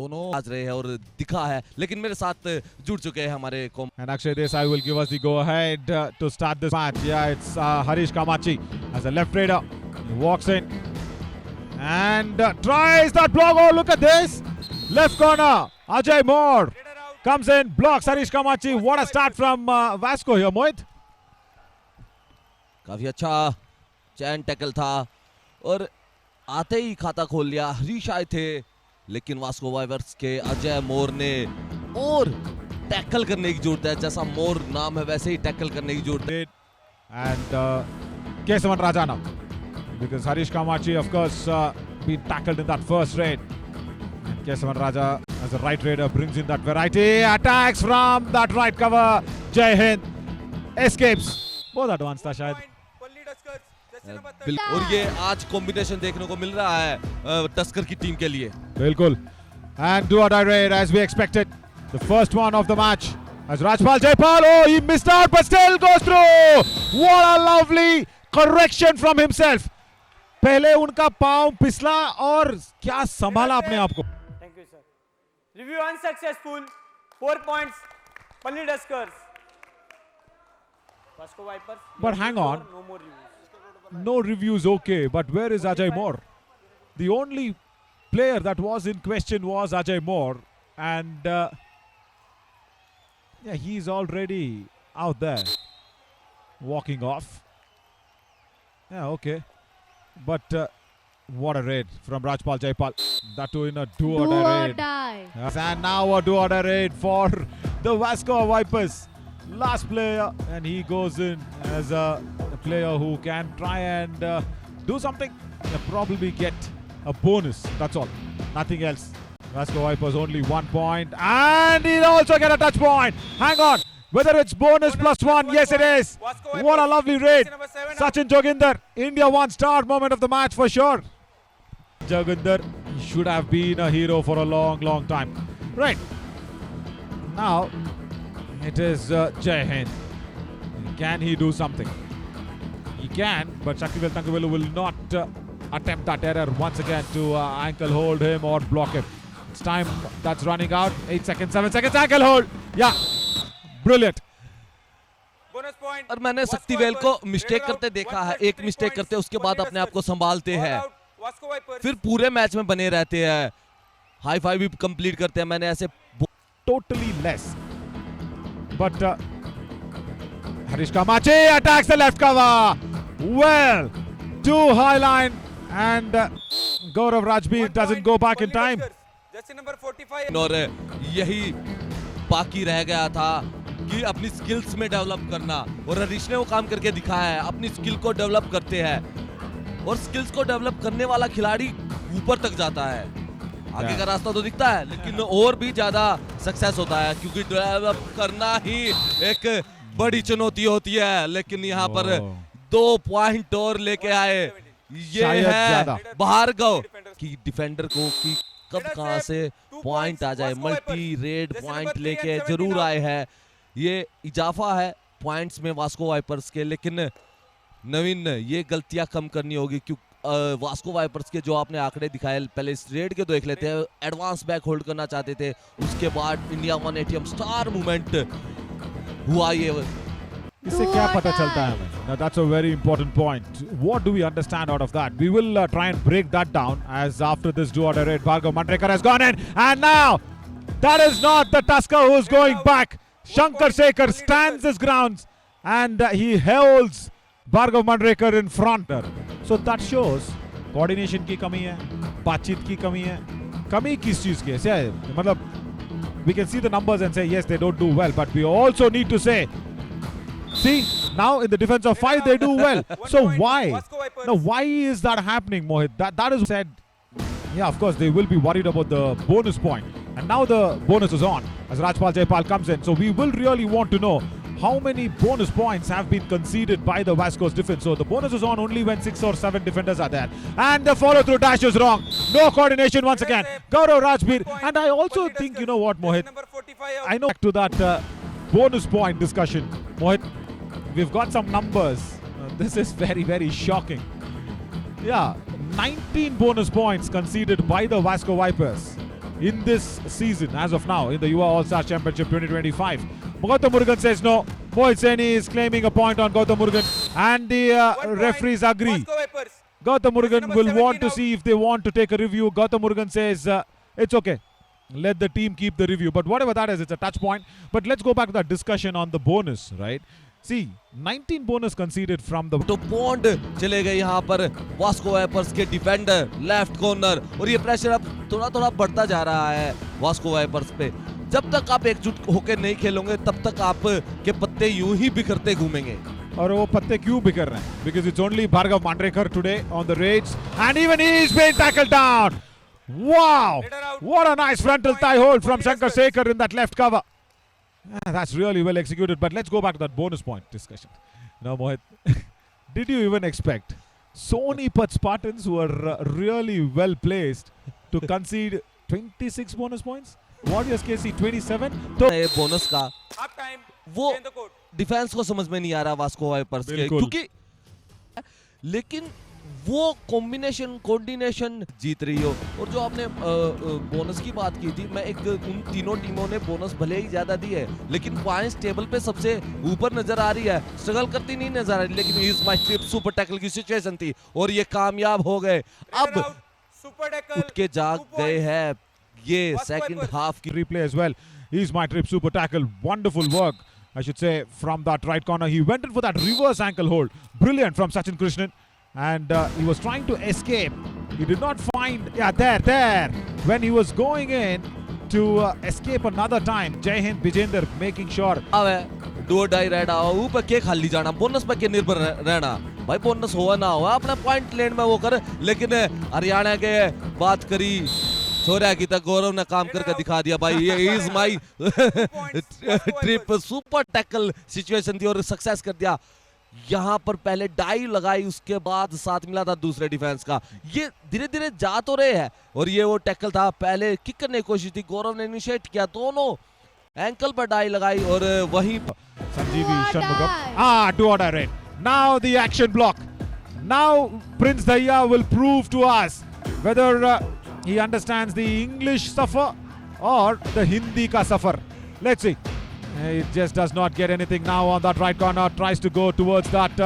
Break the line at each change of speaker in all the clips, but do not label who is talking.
दोनों आज रहे हैं और दिखा है, लेकिन मेरे साथ जुड़ चुके हैं हमारे
And Akshay Desai will give us the go-ahead to start this match. Yeah, it's Harish Kamachi as a left raider. He walks in and tries that block. Oh, look at this! Left corner, Ajay Moore comes in, blocks Harish Kamachi. What a start from Vasco here, Mohit.
काफी अच्छा चैन tackle था और आते ही खाता खोल लिया। हरीश आए थे, लेकिन वास्को वाइपर्स के अजय मोर ने और टैकल करने की जरूरत है। जैसा मोर नाम है वैसे ही टैकल करने की जरूरत है।
And Kesavan Rajana, because Harish Kamachi, of course, been tackled in that first raid. And Kesavan Raja, as a right raider, brings in that variety. Attacks from that right cover. Jai Hind escapes. बहुत advanced था शायद।
और ये आज combination देखने को मिल रहा है टस्कर की टीम के लिए।
बिल्कुल। And do or die raid as we expected. The first one of the match. As Rajpal Jaipal, oh, he missed out but still goes through. What a lovely correction from himself. पहले उनका पांव पिसला और क्या संभाला अपने आप को।
Thank you, sir. Review unsuccessful. 4 points. Palli Duskers. Vasco Vipers.
But hang on.
No more reviews.
No reviews, okay. But where is Ajay Moore? The only player that was in question was Ajay Moore. And yeah, he's already out there. Walking off. Yeah, okay. But what a raid from Rajpal Jaipal. That too in a do or die raid. Yes, and now a do or die raid for the Vasco Vipers. Last player, and he goes in as a player who can try and do something. Probably get a bonus. That's all. Nothing else. Vasco Vipers only 1 point, and he'll also get a touch point. Hang on. Whether it's bonus +1, yes it is. What a lovely raid. Sachin Joginder, India 1 star moment of the match for sure. Joginder should have been a hero for a long time. Right. Now, it is Jai Hind. Can he do something? He can, but Shaktivel Tangavelu will not attempt that error once again to ankle hold him or block him. It's time that's running out. 8 seconds, 7 seconds, ankle hold. Yeah. Brilliant.
और मैंने शक्तिवेल को mistake करते देखा है। एक mistake करते उसके बाद अपने आप को संभालते हैं, फिर पूरे मैच में बने रहते हैं, हाई फाइव भी कंप्लीट करते हैं। मैंने ऐसे
totally less. But Harish Kamachi attacks the left cover. Well, too high line, and Gaurav Rajbir doesn't go back in time.
और यही बाकी रह गया था कि अपनी स्किल्स में डेवलप करना, और हरीश ने वो काम करके दिखाया है। अपनी स्किल को डेवलप करते हैं और स्किल्स को डेवलप करने वाला खिलाड़ी ऊपर तक जाता है। आगे का रास्ता तो दिखता है, लेकिन और भी ज्यादा सक्सेस होता है, क्योंकि डेवलप करना ही एक बड़ी चुनौती होती है। लेकिन यहाँ पर 2 पॉइंट और लेके आए। ये है भार्गव की डिफेंडर को कि कब कहां से पॉइंट आ जाए। मल्टी रेड पॉइंट लेके जरूर आए हैं। ये इजाफा है पॉइंट्स में वास्को वाइपर्स के, लेकिन नवीन ये गलतियां कम करनी होगी, क्योंकि वास्को वाइपर्स के जो आपने आंकड़े दिखाए पहले इस रेड के तो देख लेते हैं। एडवांस बैक होल्ड करना चाहते थे, उसके बाद इंडिया 1 ATM स्टार मूवमेंट हुआ। ये
इससे क्या पता चलता है हमें? Now that's a very important point. What do we understand out of that? We will try and break that down as after this do or die raid, Bhargav Mandrekar has gone in, and now that is not the Tusker who's going back. Shankar Sekhar stands his grounds and he holds Bhargav Mandrekar in front. So that shows coordination की कमी है, बातचीत की कमी है। कमी किस चीज की है? मतलब we can see the numbers and say yes they don't do well, but we also need to say, see, now in the defense of 5 they do well. So why? Now why is that happening, Mohit? That is said. Yeah, of course they will be worried about the bonus point, and now the bonus is on as Rajpal Jaipal comes in. So we will really want to know how many bonus points have been conceded by the Vasco's defense. So the bonus is on only when 6 or 7 defenders are there, and the follow through dash is wrong. No coordination once again. Gaurav Rajbir, and I also think, you know what, Mohit, I know back to that bonus point discussion, Mohit, we've got some numbers. This is very shocking. Yeah, 19 bonus points conceded by the Vasco Vipers. in this season as of now in the UA All-Star Championship 2025. Gautam Murugan says no. Mohit Saini is claiming a point on Gautam Murugan, and the
1 point,
referees agree.
Moscow Vipers.
Gautam Murugan
number
will
17
want to
out.
see if they want to take a review. Gautam Murugan says it's okay. Let the team keep the review. But whatever that is, it's a touch point. But let's go back to that discussion on the bonus, right? See, 19 bonus conceded from the...
तो pond चले गए यहाँ पर Vasco wipers के defender left corner, और ये pressure अब थोड़ा थोड़ा बढ़ता जा रहा है वास्को वाइपर्स पे। जब तक आप एकजुट होकर नहीं खेलोगे तब तक आप के पत्ते यूं ही बिखरते घूमेंगे।
और वो पत्ते क्यों बिखर रहे हैं? Because it's only Bhargav Mandrekar today on the raids, and even he is being tackled down. Wow!
Leader out.
What a nice frontal
Point.
thigh hold from
Only
Shankar
respect.
Sekhar in that left cover. That's really well executed. But let's go back to that bonus point discussion. Now, Mohit, did you even expect Sonipat Spartans, who are really well placed, to concede 26 bonus points? Warriors KC 27. तो
ये bonus का
Half time.
वो
Stay in the court.
Defence को समझ में नहीं आ रहा Vasco wipers के,
बिल्कुल।
क्योंकि लेकिन वो कॉम्बिनेशन कोऑर्डिनेशन जीत रही हो। और जो आपने बोनस की बात की थी, मैं एक उन तीनों टीमों ने बोनस भले ही ज्यादा दी है लेकिन पॉइंट्स टेबल पे सबसे ऊपर नजर आ रही है, स्ट्रगल करती नहीं नजर आ रही, लेकिन is my trip super tackle की सिचुएशन थी और ये कामयाब हो गए।
Leader
अब
out. Super tackle.
उठ के जाग
2
गए
points.
हैं ये
Wasco
सेकंड
Vipers.
हाफ की।
replay as well. He's my trip super tackle. Wonderful work, I should say, from that right corner. He went in for that reverse ankle hold. Brilliant from Sachin Krishnan. And he was trying to escape. He did not find, yeah, there. When he was going in to escape another time, Jai Hind Bijender making sure.
अब है do die रहना, ऊपर के खाली जाना, bonus पे के निर्भर रहना। भाई बोनस हुआ ना हुआ अपना पॉइंट लेन में वो कर, लेकिन हरियाणा के बात करी छोरा की तक गौरव ने काम करके दिखा दिया। भाई ये is my trip super tackle situation थी और सक्सेस कर दिया। यहाँ पर पहले डाई लगाई, उसके बाद साथ मिला था दूसरे डिफेंस का। ये धीरे धीरे जा तो रहे हैं और ये वो टैकल था, पहले किक करने की कोशिश थी, गौरव ने इनिशिएट किया, दोनों एंकल पर डाई लगाई और वहीं
Sanjeevi Shanmugam. Do or die raid. Now the action block. Now Prince Daya will prove to us whether he understands the English suffer or the Hindi ka suffer. Let's see. It just does not get anything now on that right corner. Tries to go towards that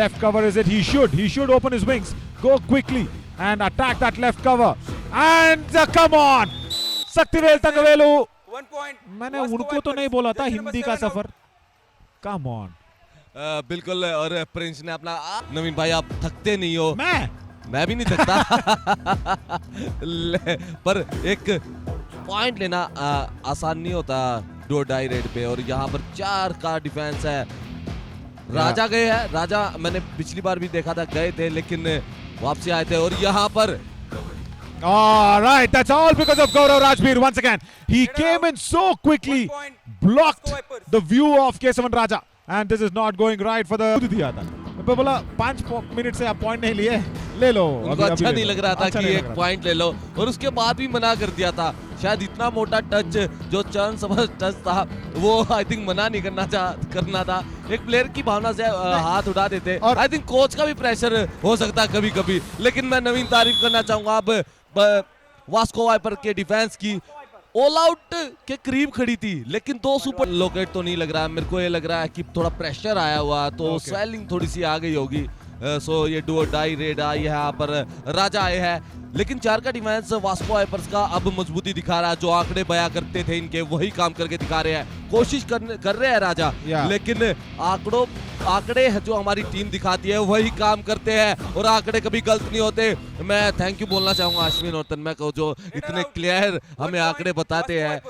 left cover. Is it? He should open his wings, go quickly and attack that left cover. And come on, Saktivel Tangavelu.
1 point.
मैंने
Wasco
उनको तो
Vipers.
नहीं बोला था
Jersey number
Hindi का
7 out.
Suffer. Come on.
बिल्कुल। और Prince ने अपना नवीन भाई आप थकते नहीं हो। मैं भी नहीं थकता पर एक पॉइंट लेना आसान नहीं होता डो डाई रेड पे, और यहाँ पर 4 का डिफेंस है। राजा गए हैं, राजा मैंने पिछली बार भी देखा था गए थे लेकिन वापसी आए थे, और यहाँ पर
All right, that's all because of Gaurav Rajbir once again. He came in so quickly,
1 point.
blocked
Wasco Vipers.
the view of Kesavan Raja, and this is not going right for the. दिया था। मैं बोला 5 minute से आप point नहीं लिए, ले लो।
उनको अच्छा नहीं लग रहा था
अच्छा
कि
नहीं
एक
लग रहा
पॉइंट ले लो, और उसके बाद भी मना कर दिया था। शायद इतना मोटा टच जो चरण समझ टच था वो आई थिंक मना नहीं करना था। एक प्लेयर की भावना से हाथ उठा देते।
और-
आई थिंक कोच का भी प्रेशर हो सकता है कभी कभी, लेकिन मैं नवीन तारीफ करना चाहूंगा अब वास्को वाइपर के डिफेंस की। ऑल आउट के करीब खड़ी थी लेकिन 2 सुपर लोकेट तो नहीं लग रहा है। मेरे को ये लग रहा है कि थोड़ा प्रेशर आया हुआ तो
Okay.
स्वेलिंग थोड़ी सी आ गई होगी। सो ये डू और डाई रेड आई है, यहाँ पर राजा आए हैं, लेकिन 4 का डिफेंस वास्को वाइपर्स का अब मजबूती दिखा रहा है। जो आंकड़े बया करते थे इनके वही काम करके दिखा रहे हैं, कोशिश कर रहे हैं राजा।
Yeah.
लेकिन आंकड़े जो हमारी टीम दिखाती है वही काम करते हैं और आंकड़े कभी गलत नहीं होते। मैं थैंक यू बोलना चाहूंगा अश्विन और तन्मय को जो इतने क्लियर हमें आंकड़े बताते हैं।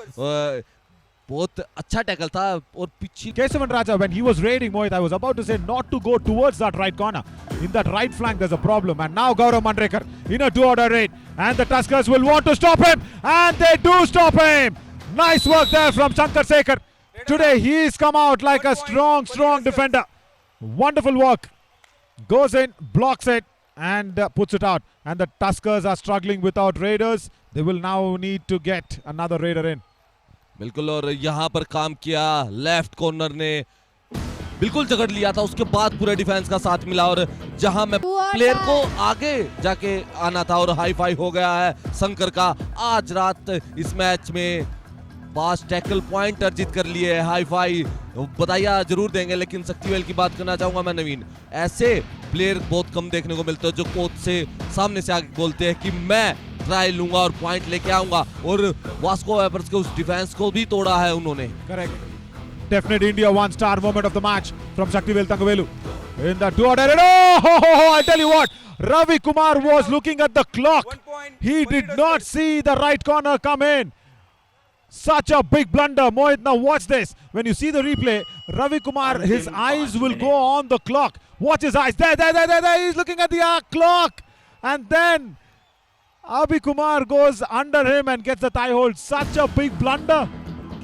बहुत अच्छा टैकल था और पीछे
Kesavan Raja, when he was raiding Mohit, I was about to say not to go towards that right corner. In that right flank, there's a problem. And now Gaurav Mandrekar in a do-or-die raid. And the Tuskers will want to stop him. And they do stop him. Nice work there from Shankar Sekhar. Today, he's come out like a strong defender. Wonderful work. Goes in, blocks it, and puts it out. And the Tuskers are struggling without raiders. They will now need to get another raider in.
बिल्कुल। और यहाँ पर काम किया left corner ने, बिल्कुल जकड़ लिया था, उसके बाद पूरे डिफेंस का साथ मिला और जहां मैं प्लेयर को आगे जाके आना था और हाई फाई हो गया है शंकर का। आज रात इस मैच में 5 टैकल पॉइंट अर्जित कर लिए, हाई फाई बताइया जरूर देंगे। लेकिन शक्तिवेल की बात करना चाहूंगा मैं नवीन, ऐसे प्लेयर बहुत कम देखने को मिलते हैं जो कोच से सामने से आके बोलते हैं कि मैं ट्राई लूंगा और पॉइंट लेके आऊंगा, और वास्को वाइपर्स के उस डिफेंस को भी तोड़ा है उन्होंने।
Correct. Definite India one star moment of the match from Shaktivel Thangavelu. In the two order. Oh, I tell you what, Ravi Kumar was looking at the clock.
1 point.
He
Palli
did
Daskar.
not see the right corner come in. Such a big blunder. Mohit, now watch this. When you see the replay, Ravi Kumar, his eyes will go on the clock. Watch his eyes. There. He's looking at the clock. And then Abhi Kumar goes under him and gets the thigh hold. Such a big blunder.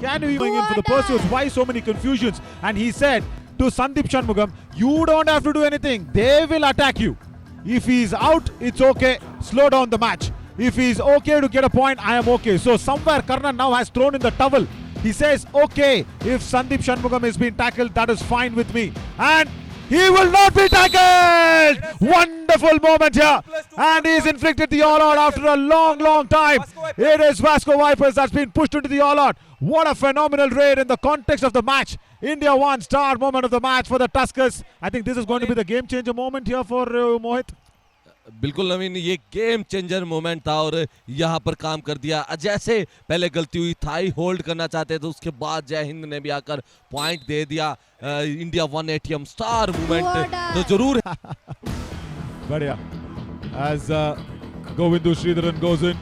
Can you going in for the pursuits? Why so many confusions? And he said to Sandeep Shanmugam, you don't have to do anything. They will attack you. If he's out, it's okay. Slow down the match. If he's okay to get a point, I am okay. So somewhere Karnan now has thrown in the towel. He says, okay, if Sandeep Shanmugam is being tackled, that is fine with me. And he will not be tackled! Wonderful moment here. And he's inflicted the all-out after a long time. It is Vasco Vipers that's been pushed into the all-out. What a phenomenal raid in the context of the match. India one star moment of the match for the Tuskers. I think this is going to be the game changer moment here for Mohit.
बिल्कुल नवीन, ये game changer moment था और यहाँ पर काम कर दिया। जैसे पहले गलती हुई, थाई होल्ड करना चाहते थे, उसके बाद जय हिंद ने भी आकर पॉइंट दे दिया। इंडिया 180 स्टार मोमेंट तो जरूर है।
बढ़िया. As Govindu Sridharan goes in.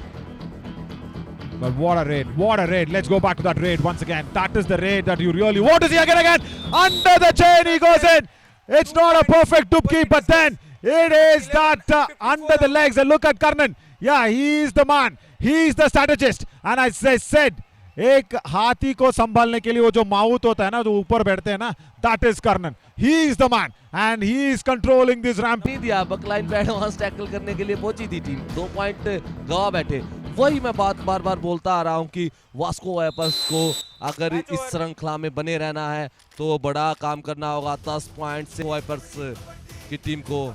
But what a raid, what a raid. Let's go back to that raid once again. That is the raid that you really want to see again. Under the chain he goes in. It's not a perfect dupki, but then it is that under the legs. And look at Karnan. Yeah, he is the man. He is the strategist. And as I said, एक हाथी को संभालने के लिए वो जो mouth होता है ना, जो ऊपर बैठते हैं ना, that is Karnan. He is the man and he is controlling this ramp.
नहीं दिया, बकलाइन पे एडवांस टैकल करने के लिए पहुंची थी टीम, 2 पॉइंट गवा बैठे। वही मैं बात बार बोलता आ रहा हूं कि वास्को वाइपर्स को अगर इस श्रृंखला में बने रहना है तो बड़ा काम करना होगा। 10 पॉइंट से वाइपर्स की टीम को